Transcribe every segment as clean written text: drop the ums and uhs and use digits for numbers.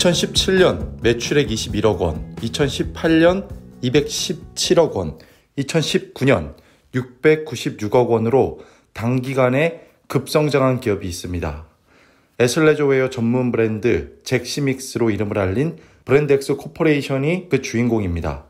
2017년 매출액 21억 원, 2018년 217억 원, 2019년 696억 원으로 단기간에 급성장한 기업이 있습니다. 애슬레저웨어 전문 브랜드 잭시믹스로 이름을 알린 브랜드엑스 코퍼레이션이 그 주인공입니다.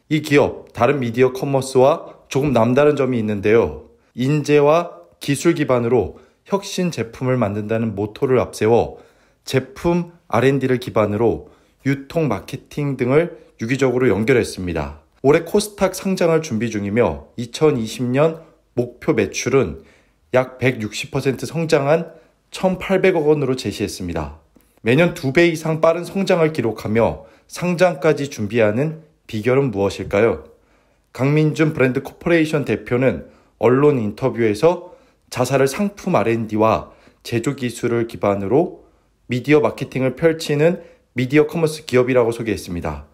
이 기업, 다른 미디어 커머스와 조금 남다른 점이 있는데요. 인재와 기술 기반으로 혁신 제품을 만든다는 모토를 앞세워 제품 R&D를 기반으로 유통, 마케팅 등을 유기적으로 연결했습니다. 올해 코스닥 상장을 준비 중이며 2020년 목표 매출은 약 160% 성장한 1,800억 원으로 제시했습니다. 매년 2배 이상 빠른 성장을 기록하며 상장까지 준비하는 비결은 무엇일까요? 강민준 브랜드 코퍼레이션 대표는 언론 인터뷰에서 자사를 상품 R&D와 제조 기술을 기반으로 미디어 마케팅을 펼치는 미디어 커머스 기업이라고 소개했습니다.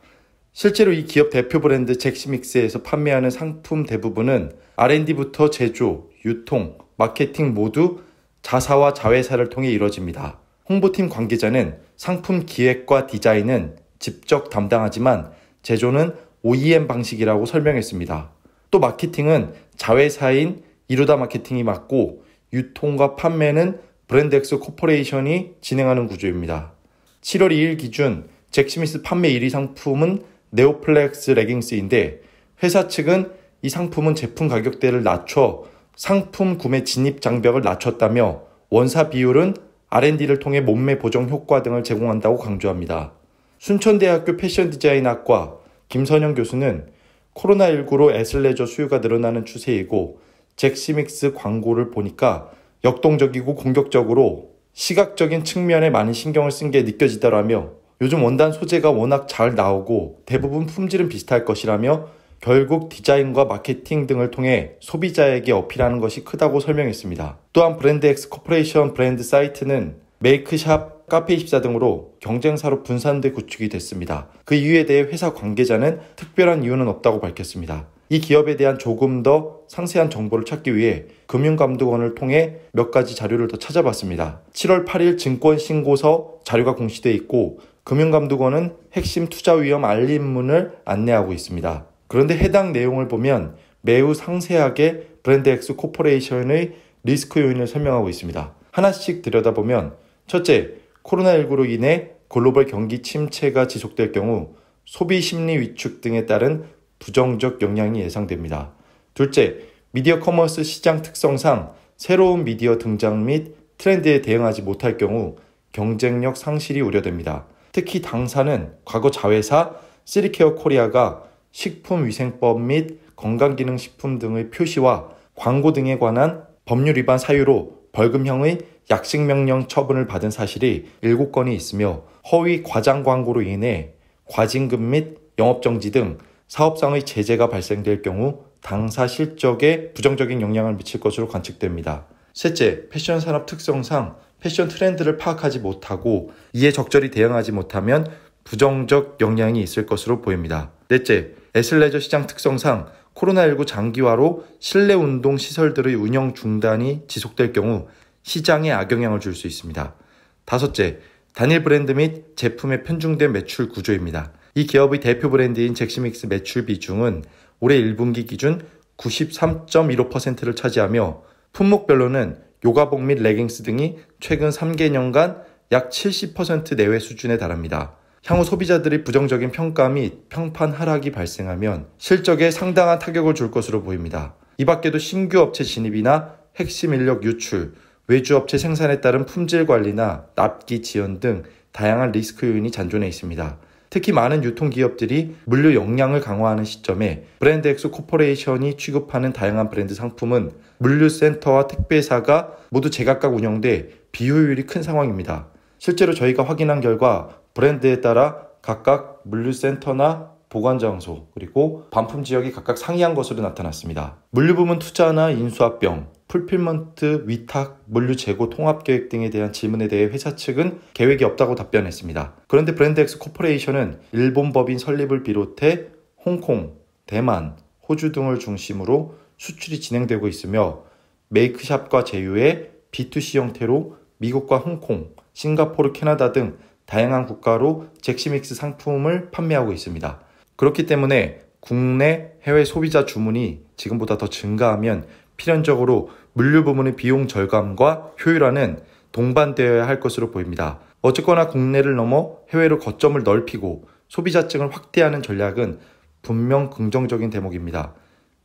실제로 이 기업 대표 브랜드 잭시믹스에서 판매하는 상품 대부분은 R&D부터 제조, 유통, 마케팅 모두 자사와 자회사를 통해 이루어집니다. 홍보팀 관계자는 상품 기획과 디자인은 직접 담당하지만 제조는 OEM 방식이라고 설명했습니다. 또 마케팅은 자회사인 이루다 마케팅이 맡고 유통과 판매는 브랜드엑스 코퍼레이션이 진행하는 구조입니다. 7월 2일 기준 잭시믹스 판매 1위 상품은 네오플렉스 레깅스인데 회사 측은 이 상품은 제품 가격대를 낮춰 상품 구매 진입 장벽을 낮췄다며 원사 비율은 R&D를 통해 몸매 보정 효과 등을 제공한다고 강조합니다. 순천대학교 패션 디자인학과 김선영 교수는 코로나19로 애슬레저 수요가 늘어나는 추세이고 잭시믹스 광고를 보니까 역동적이고 공격적으로 시각적인 측면에 많은 신경을 쓴 게 느껴지더라며 요즘 원단 소재가 워낙 잘 나오고 대부분 품질은 비슷할 것이라며 결국 디자인과 마케팅 등을 통해 소비자에게 어필하는 것이 크다고 설명했습니다. 또한 브랜드엑스 코퍼레이션 브랜드 사이트는 메이크샵, 카페24 등으로 경쟁사로 분산돼 구축이 됐습니다. 그 이유에 대해 회사 관계자는 특별한 이유는 없다고 밝혔습니다. 이 기업에 대한 조금 더 상세한 정보를 찾기 위해 금융감독원을 통해 몇 가지 자료를 더 찾아봤습니다. 7월 8일 증권신고서 자료가 공시돼 있고 금융감독원은 핵심 투자 위험 알림문을 안내하고 있습니다. 그런데 해당 내용을 보면 매우 상세하게 브랜드엑스 코퍼레이션의 리스크 요인을 설명하고 있습니다. 하나씩 들여다보면 첫째, 코로나19로 인해 글로벌 경기 침체가 지속될 경우 소비 심리 위축 등에 따른 부정적 영향이 예상됩니다. 둘째, 미디어 커머스 시장 특성상 새로운 미디어 등장 및 트렌드에 대응하지 못할 경우 경쟁력 상실이 우려됩니다. 특히 당사는 과거 자회사 쓰리케어 코리아가 식품위생법 및 건강기능식품 등의 표시와 광고 등에 관한 법률 위반 사유로 벌금형의 약식명령 처분을 받은 사실이 7건이 있으며 허위 과장 광고로 인해 과징금 및 영업정지 등 사업상의 제재가 발생될 경우 당사 실적에 부정적인 영향을 미칠 것으로 관측됩니다. 셋째, 패션 산업 특성상 패션 트렌드를 파악하지 못하고 이에 적절히 대응하지 못하면 부정적 영향이 있을 것으로 보입니다. 넷째, 애슬레저 시장 특성상 코로나19 장기화로 실내 운동 시설들의 운영 중단이 지속될 경우 시장에 악영향을 줄 수 있습니다. 다섯째, 단일 브랜드 및 제품의 편중된 매출 구조입니다. 이 기업의 대표 브랜드인 잭시믹스 매출 비중은 올해 1분기 기준 93.15%를 차지하며 품목별로는 요가복 및 레깅스 등이 최근 3개년간 약 70% 내외 수준에 달합니다. 향후 소비자들의 부정적인 평가 및 평판 하락이 발생하면 실적에 상당한 타격을 줄 것으로 보입니다. 이 밖에도 신규 업체 진입이나 핵심 인력 유출, 외주 업체 생산에 따른 품질 관리나 납기 지연 등 다양한 리스크 요인이 잔존해 있습니다. 특히 많은 유통기업들이 물류 역량을 강화하는 시점에 브랜드엑스 코퍼레이션이 취급하는 다양한 브랜드 상품은 물류센터와 택배사가 모두 제각각 운영돼 비효율이 큰 상황입니다. 실제로 저희가 확인한 결과 브랜드에 따라 각각 물류센터나 보관장소 그리고 반품 지역이 각각 상이한 것으로 나타났습니다. 물류부문 투자나 인수합병, 풀필먼트, 위탁, 물류 재고 통합계획 등에 대한 질문에 대해 회사 측은 계획이 없다고 답변했습니다. 그런데 브랜드엑스 코퍼레이션은 일본 법인 설립을 비롯해 홍콩, 대만, 호주 등을 중심으로 수출이 진행되고 있으며 메이크샵과 제휴의 B2C 형태로 미국과 홍콩, 싱가포르, 캐나다 등 다양한 국가로 잭시믹스 상품을 판매하고 있습니다. 그렇기 때문에 국내 해외 소비자 주문이 지금보다 더 증가하면 필연적으로 물류 부문의 비용 절감과 효율화는 동반되어야 할 것으로 보입니다. 어쨌거나 국내를 넘어 해외로 거점을 넓히고 소비자층을 확대하는 전략은 분명 긍정적인 대목입니다.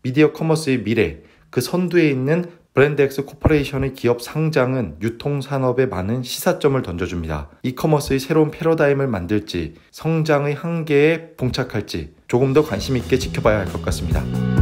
미디어 커머스의 미래, 그 선두에 있는 브랜드엑스 코퍼레이션의 기업 상장은 유통산업에 많은 시사점을 던져줍니다. 이커머스의 새로운 패러다임을 만들지 성장의 한계에 봉착할지 조금 더 관심 있게 지켜봐야 할 것 같습니다.